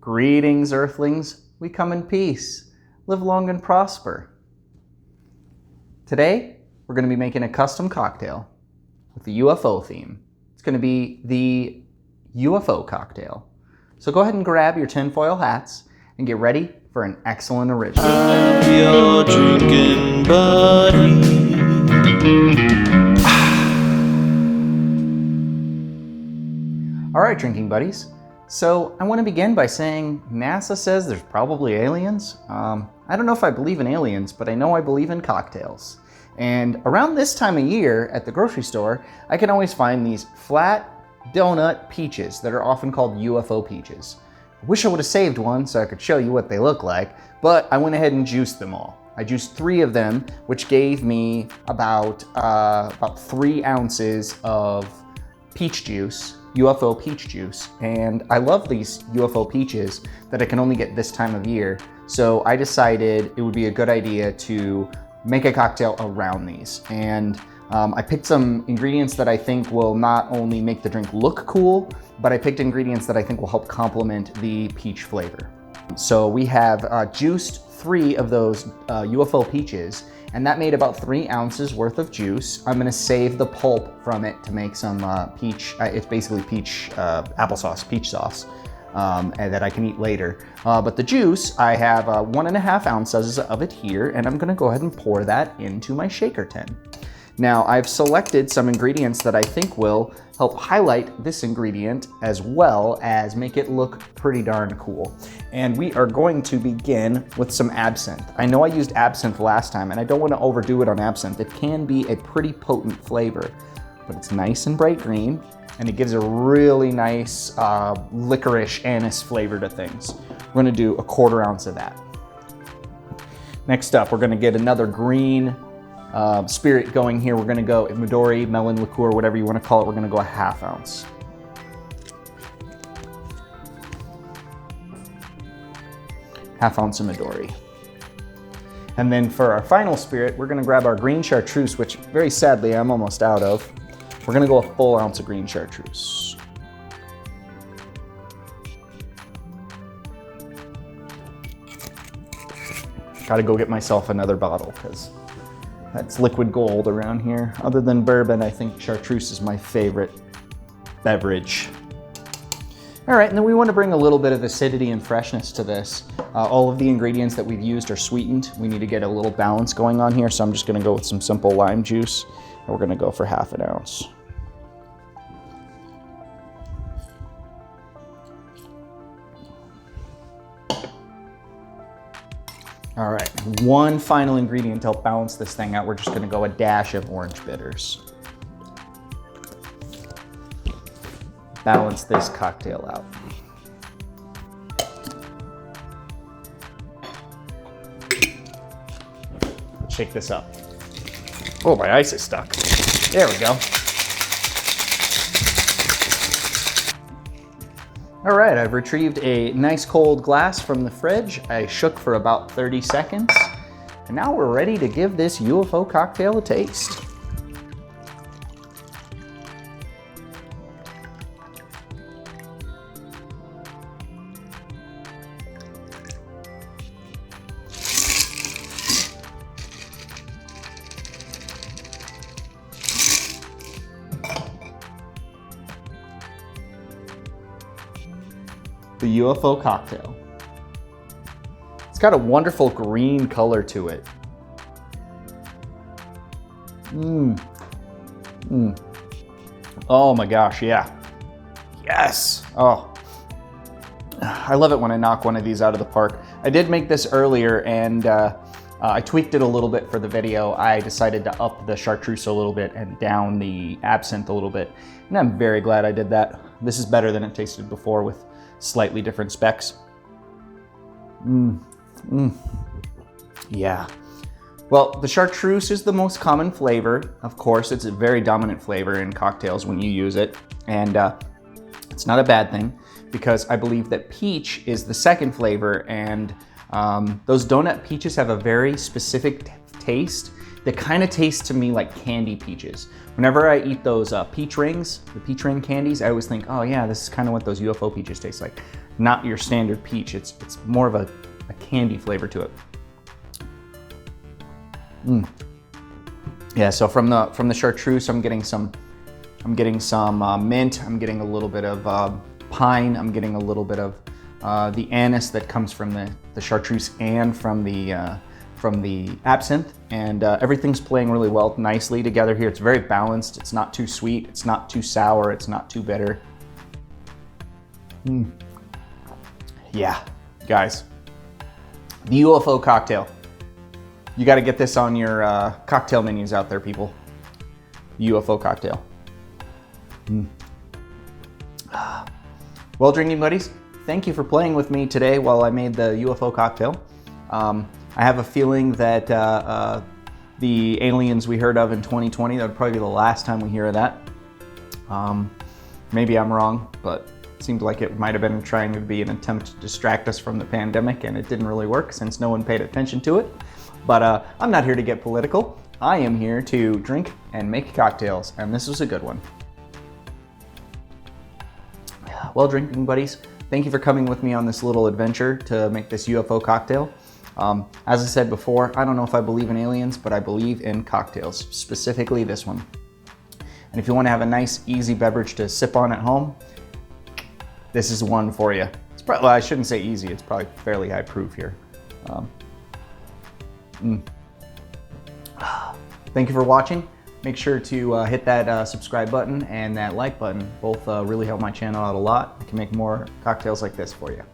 Greetings, Earthlings. We come in peace. Live long and prosper. Today, we're going to be making a custom cocktail with the UFO theme. It's going to be the UFO Cocktail. So go ahead and grab your tinfoil hats and get ready for an excellent original. I'm your drinking buddy. All right, drinking buddies. So I want to begin by saying NASA says there's probably aliens. I don't know if I believe in aliens, but I know I believe in cocktails. And around this time of year at the grocery store, I can always find these flat donut peaches that are often called UFO peaches. I wish I would have saved one so I could show you what they look like, but I went ahead and juiced them all. I juiced 3 of them, which gave me about 3 ounces of peach juice, UFO Peach Juice, and I love these UFO peaches that I can only get this time of year, so I decided it would be a good idea to make a cocktail around these. And I picked some ingredients that I think will not only make the drink look cool, but I picked ingredients that I think will help complement the peach flavor. So we have juiced 3 of those UFO peaches, and that made about 3 ounces worth of juice. I'm gonna save the pulp from it to make some peach, it's basically peach applesauce, peach sauce, and that I can eat later. But the juice, I have 1.5 ounces of it here, and I'm gonna go ahead and pour that into my shaker tin. Now, I've selected some ingredients that I think will help highlight this ingredient as well as make it look pretty darn cool. And we are going to begin with some absinthe. I know I used absinthe last time, and I don't want to overdo it on absinthe. It can be a pretty potent flavor, but it's nice and bright green, and it gives a really nice licorice anise flavor to things. We're gonna do 1/4 ounce of that. Next up, we're gonna get another green spirit going here. We're gonna go Midori, Melon Liquor, whatever you wanna call it. We're gonna go 1/2 ounce. Half ounce of Midori. And then for our final spirit, we're gonna grab our green Chartreuse, which very sadly I'm almost out of. We're gonna go 1 ounce of green Chartreuse. Gotta go get myself another bottle because that's liquid gold around here. Other than bourbon, I think Chartreuse is my favorite beverage. All right, and then we want to bring a little bit of acidity and freshness to this. All of the ingredients that we've used are sweetened. We need to get a little balance going on here, so I'm just gonna go with some simple lime juice, and we're gonna go for 1/2 ounce. All right, one final ingredient to help balance this thing out. We're just gonna go a dash of orange bitters. Balance this cocktail out. Shake this up. Oh, my ice is stuck. There we go. All right, I've retrieved a nice cold glass from the fridge. I shook for about 30 seconds. And now we're ready to give this UFO cocktail a taste. The UFO Cocktail. It's got a wonderful green color to it. Oh my gosh, yeah. Yes. Oh, I love it when I knock one of these out of the park. I did make this earlier, and I tweaked it a little bit for the video. I decided to up the Chartreuse a little bit and down the absinthe a little bit, and I'm very glad I did that. This is better than it tasted before with slightly different specs. Yeah. Well, the Chartreuse is the most common flavor. Of course, it's a very dominant flavor in cocktails when you use it. And it's not a bad thing because I believe that peach is the second flavor, and those donut peaches have a very specific taste that kind of tastes to me like candy peaches. Whenever I eat those peach rings, the peach ring candies, I always think, oh yeah, this is kind of what those UFO peaches taste like. not your standard peach. It's more of a candy flavor to it. Yeah, so from the Chartreuse, I'm getting some mint. I'm getting a little bit of pine. I'm getting a little bit of the anise that comes from the Chartreuse and from the Absinthe, and everything's playing really well, nicely together here. It's very balanced. It's not too sweet. It's not too sour. It's not too bitter. Yeah, guys, the UFO Cocktail. You got to get this on your cocktail menus out there, people. UFO Cocktail. Well, drinking buddies, thank you for playing with me today while I made the UFO Cocktail. I have a feeling that the aliens we heard of in 2020, that would probably be the last time we hear of that. Maybe I'm wrong, but it seemed like it might have been trying to be an attempt to distract us from the pandemic, and it didn't really work since no one paid attention to it. But I'm not here to get political. I am here to drink and make cocktails, and this was a good one. Well, drinking buddies, thank you for coming with me on this little adventure to make this UFO cocktail. As I said before, I don't know if I believe in aliens, but I believe in cocktails, specifically this one. And if you want to have a nice, easy beverage to sip on at home, this is one for you. It's probably, well, I shouldn't say easy, it's probably fairly high proof here. Thank you for watching. Make sure to hit that subscribe button and that like button. Both really help my channel out a lot. I can make more cocktails like this for you.